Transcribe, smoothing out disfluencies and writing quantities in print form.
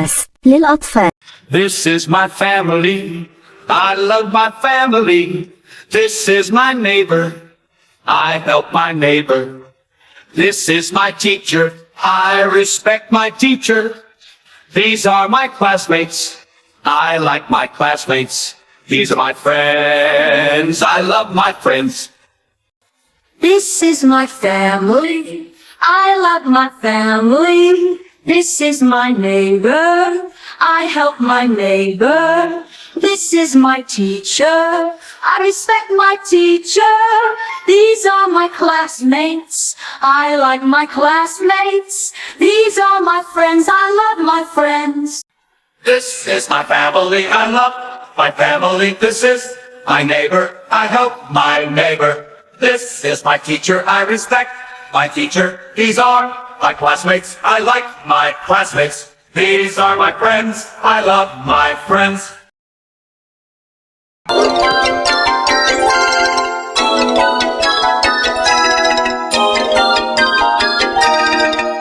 class للأطفال. This is my family. I love my family. This is my neighbor. I help my neighbor. This is my teacher. I respect my teacher. These are my classmates. I like my classmates. These are my friends. I love my friends. This is my family. I love my family. This is my neighbor. I help my neighbor. This is my teacher. I respect my teacher. These are my classmates. I like my classmates. These are my friends. I love my friends. This is my family. I love my family. This is my neighbor. I help my neighbor. This is my teacher. I respect my teacher. These are my classmates. I like my classmates. These are my friends. I love my friends.